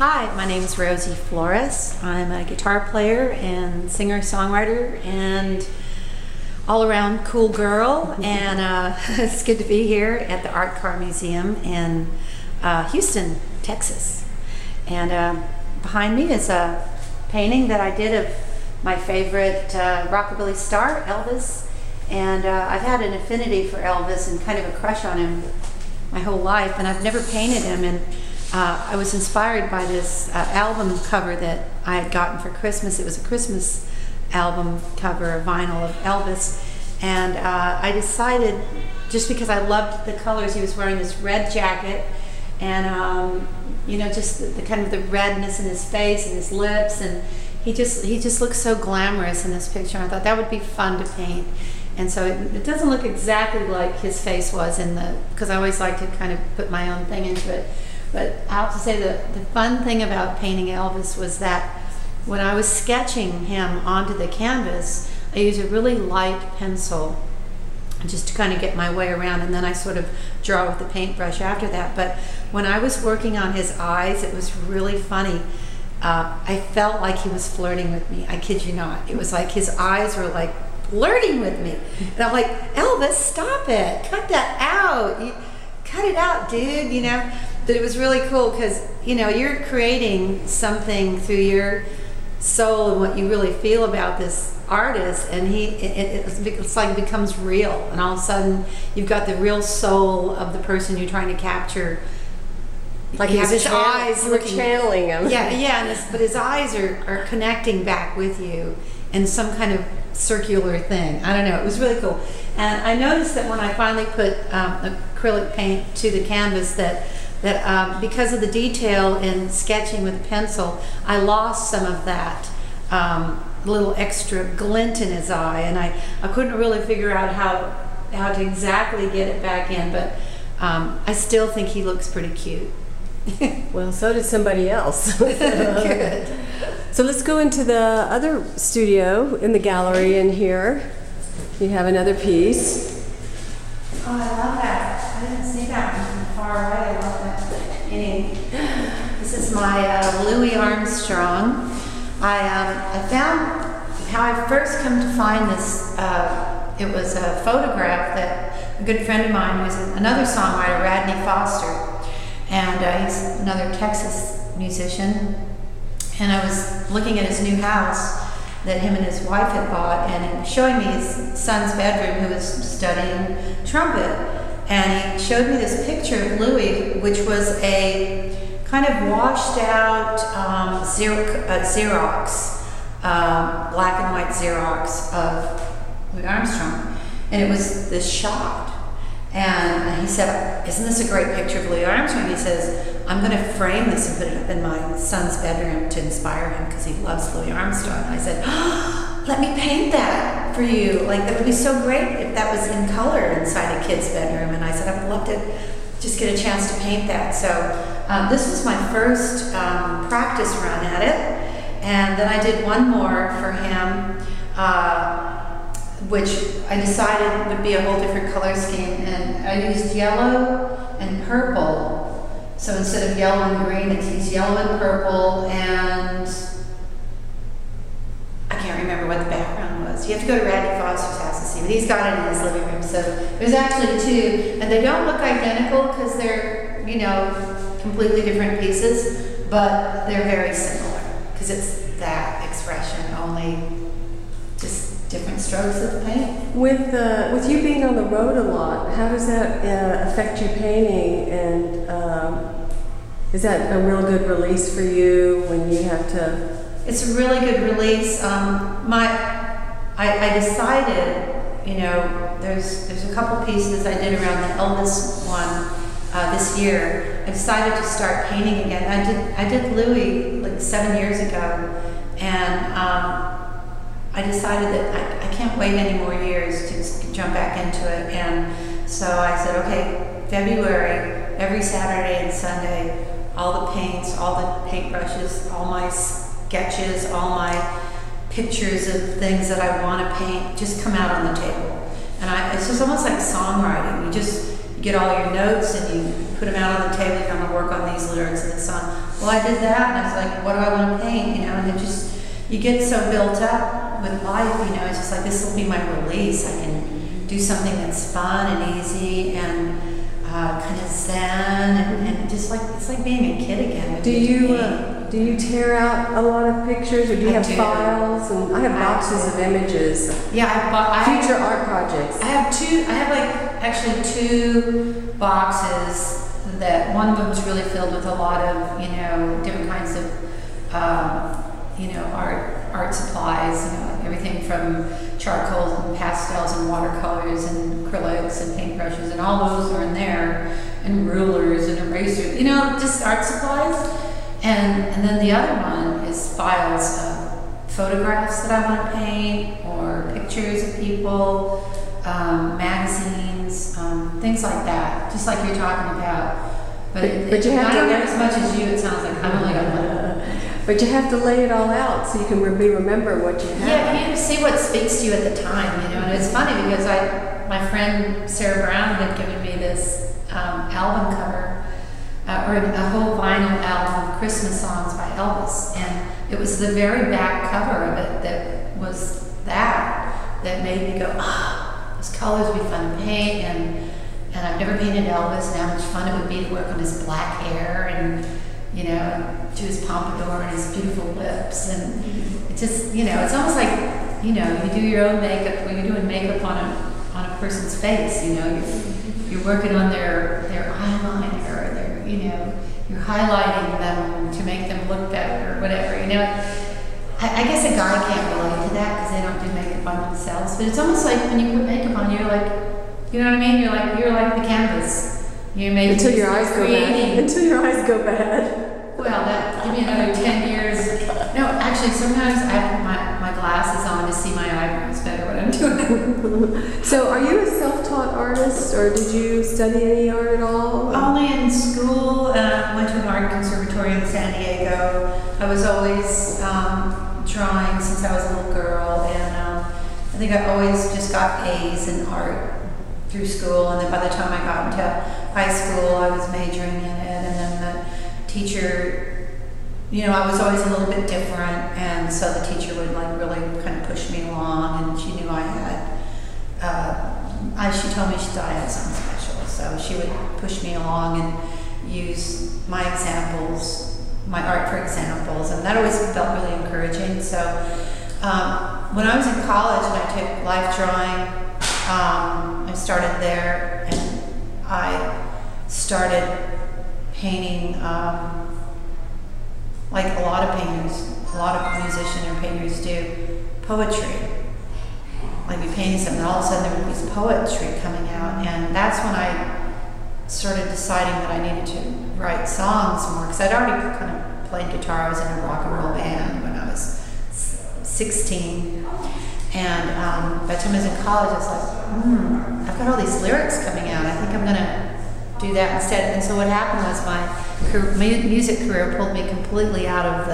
Hi, my name is Rosie Flores. I'm a guitar player and singer-songwriter and all-around cool girl, and it's good to be here at the Art Car Museum in Houston, Texas. And behind me is a painting that I did of my favorite rockabilly star, Elvis. And I've had an affinity for Elvis and kind of a crush on him my whole life, and I've never painted him. And I was inspired by this album cover that I had gotten for Christmas. It was a Christmas album cover, a vinyl of Elvis. And I decided, just because I loved the colors, he was wearing this red jacket, and you know, just the kind of the redness in his face and his lips, and he just looks so glamorous in this picture. I thought that would be fun to paint. And so it doesn't look exactly like his face was in the, because I always like to kind of put my own thing into it. But I have to say the fun thing about painting Elvis was that when I was sketching him onto the canvas, I used a really light pencil just to kind of get my way around, and then I sort of draw with the paintbrush after that. But when I was working on his eyes, it was really funny. I felt like he was flirting with me. I kid you not. It was like his eyes were like flirting with me. And I'm like, Elvis, stop it. Cut that out. Cut it out, dude, you know. But it was really cool because, you know, you're creating something through your soul and what you really feel about this artist, and it's like it becomes real, and all of a sudden you've got the real soul of the person you're trying to capture. Like you have his eyes looking, channeling him. Yeah, but his eyes are connecting back with you in some kind of circular thing. I don't know, it was really cool. And I noticed that when I finally put acrylic paint to the canvas that because of the detail in sketching with a pencil, I lost some of that little extra glint in his eye, and I couldn't really figure out how to exactly get it back in, but I still think he looks pretty cute. Well, so did somebody else. Good. So let's go into the other studio in the gallery in here. You have another piece. Oh, I love that. I didn't see that one from far away. I love that painting. This is my Louie Armstrong. I found how I first come to find this. It was a photograph that a good friend of mine, who's another songwriter, Radney Foster, and he's another Texas musician. And I was looking at his new house that him and his wife had bought, and he was showing me his son's bedroom, who was studying trumpet. And he showed me this picture of Louie, which was a kind of washed out Xerox, black and white Xerox of Louie Armstrong. And it was this shot. And he said, isn't this a great picture of Louie Armstrong? He says, I'm going to frame this and put it up in my son's bedroom to inspire him because he loves Louie Armstrong. And I said, oh, let me paint that for you. Like, that would be so great if that was in color inside a kid's bedroom. And I said, I would love to just get a chance to paint that. So this was my first practice run at it. And then I did one more for him, which I decided would be a whole different color scheme. And I used yellow and purple. So instead of yellow and green, it's yellow and purple, and I can't remember what the background was. You have to go to Radney Foster's house to see, but he's got it in his living room. So there's actually two, and they don't look identical because they're, you know, completely different pieces, but they're very similar because it's that expression, only just different strokes of the paint. With you being on the road a lot, how does that affect your painting, and is that a real good release for you when you have to? It's a really good release. I decided, you know, there's a couple pieces I did around the Elvis one this year. I decided to start painting again. I did Louie like 7 years ago, and I decided that I can't wait any more years to jump back into it. And so I said, okay, February, every Saturday and Sunday, all the paints, all the paintbrushes, all my sketches, all my pictures of things that I want to paint just come out on the table. And it's just almost like songwriting. You get all your notes and you put them out on the table, I'm gonna work on these lyrics of the song. Well, I did that, and I was like, what do I want to paint, you know, and it just, you get so built up with life, you know, it's just like, this will be my release. I can do something that's fun and easy and kind of zen and just like, it's like being a kid again. Do you tear out a lot of pictures, or do you have files? And I have boxes of images. Yeah, I have future art projects. I have like actually 2 boxes that one of them is really filled with a lot of, you know, different kinds of, you know, art supplies, you know, everything from charcoals and pastels and watercolors and acrylics and paintbrushes, and all those are in there, and rulers and erasers, you know, just art supplies. And then the other one is files of photographs that I want to paint, or pictures of people, magazines, things like that, just like you're talking about. But you have I don't have as much as you, it sounds like. I'm only got one. But you have to lay it all out so you can remember what you have. Yeah, you see what speaks to you at the time, you know. And it's funny because my friend Sarah Brown had given me this album cover, or a whole vinyl album of Christmas songs by Elvis, and it was the very back cover of it that was that made me go, those colors would be fun to paint, and I've never painted Elvis, and how much fun it would be to work on his black hair and, you know, do his pompadour and his beautiful lips, and it just, you know, it's almost like, you know, you do your own makeup when you're doing makeup on a person's face, you know, you're working on their eyeliner, or their, you know, you're highlighting them to make them look better or whatever, you know. I guess a guy can't relate to that because they don't do makeup on themselves, but it's almost like when you put makeup on, you're like, you know what I mean? You're like the canvas. You're making until your eyes go bad. Until your eyes go bad. Well, give me another 10 years. No, actually, sometimes I have to put my glasses on to see my eyebrows better when I'm doing. So, are you a self-taught artist, or did you study any art at all? Only in school. Went to an art conservatory in San Diego. I was always drawing since I was a little girl, and I think I always just got A's in art through school, and then by the time I got into high school, I was majoring in it, and then the teacher, you know, I was always a little bit different, and so the teacher would like really kind of push me along, and she knew I had, she told me she thought I had something special, so she would push me along and use my examples, my art for examples, and that always felt really encouraging. So when I was in college and I took life drawing, I started there, and I started painting, like a lot of painters, a lot of musicians or painters do, poetry. Like we painted something, and all of a sudden there would be this poetry coming out, and that's when I started deciding that I needed to write songs more, because I'd already kind of played guitar. I was in a rock and roll band when I was 16. And by the time I was in college, I was like, I've got all these lyrics coming out. I think I'm going to do that instead. And so what happened was my music career pulled me completely out of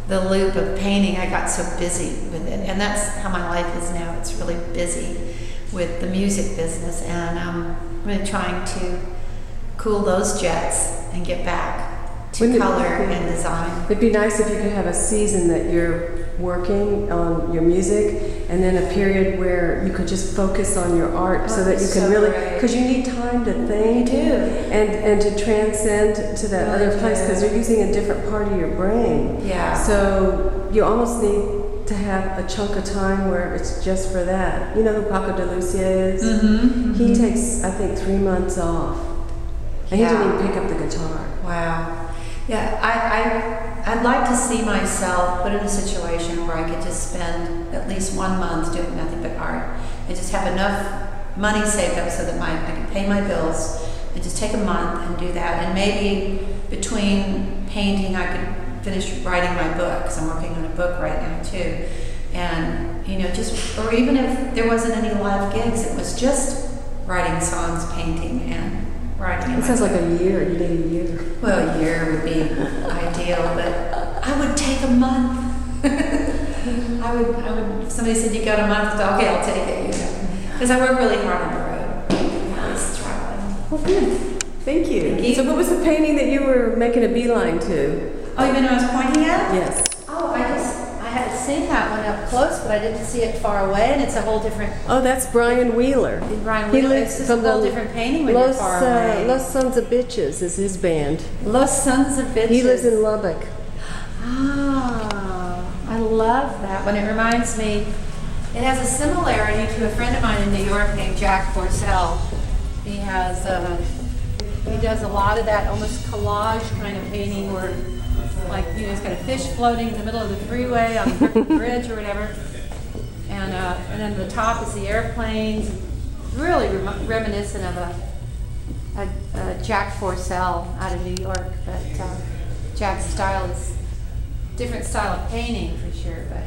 the loop of painting. I got so busy with it. And that's how my life is now. It's really busy with the music business. And I'm really trying to cool those jets and get back to color and design. It'd be nice if you could have a season that you're working on your music, and then a period where you could just focus on your art, so that you can really, because you need time to think, you do, and to transcend to that other place, because you're using a different part of your brain. Yeah. So you almost need to have a chunk of time where it's just for that. You know who Paco de Lucia is? He takes, I think, 3 months off, and he didn't even pick up the guitar. Wow. Yeah, I'd like to see myself put in a situation where I could just spend at least 1 month doing nothing but art, and just have enough money saved up so that I could pay my bills, and just take a month and do that. And maybe between painting, I could finish writing my book, because I'm working on a book right now too. And, you know, just, or even if there wasn't any live gigs, it was just writing songs, painting, and writing. It sounds like a year. You need a year. Well, a year would be ideal, but I would take a month. I would. If somebody said you got a month, okay, I'll take it. You know, because I work really hard on the road. I'm always traveling. Well, good. Thank you. Thank you. So what was the painting that you were making a beeline to? Oh, you mean I was pointing at? Yes. Oh, I had seen that one up close, but I didn't see it far away, and it's a whole different. Oh, that's Brian Wheeler. Brian He Wheeler. lives It's from a whole the different painting when you're far away. Los Sons of Bitches is his band. Los Sons of Bitches. He lives in Lubbock. Ah, I love that one. It reminds me, it has a similarity to a friend of mine in New York named Jack Forcell. He has, he does a lot of that almost collage kind of painting where, like, you know, he's got a fish floating in the middle of the freeway on the Brooklyn Bridge or whatever. And then the top is the airplanes. Really reminiscent of a Jack Forcell out of New York. But Jack's style is different style of painting for sure, but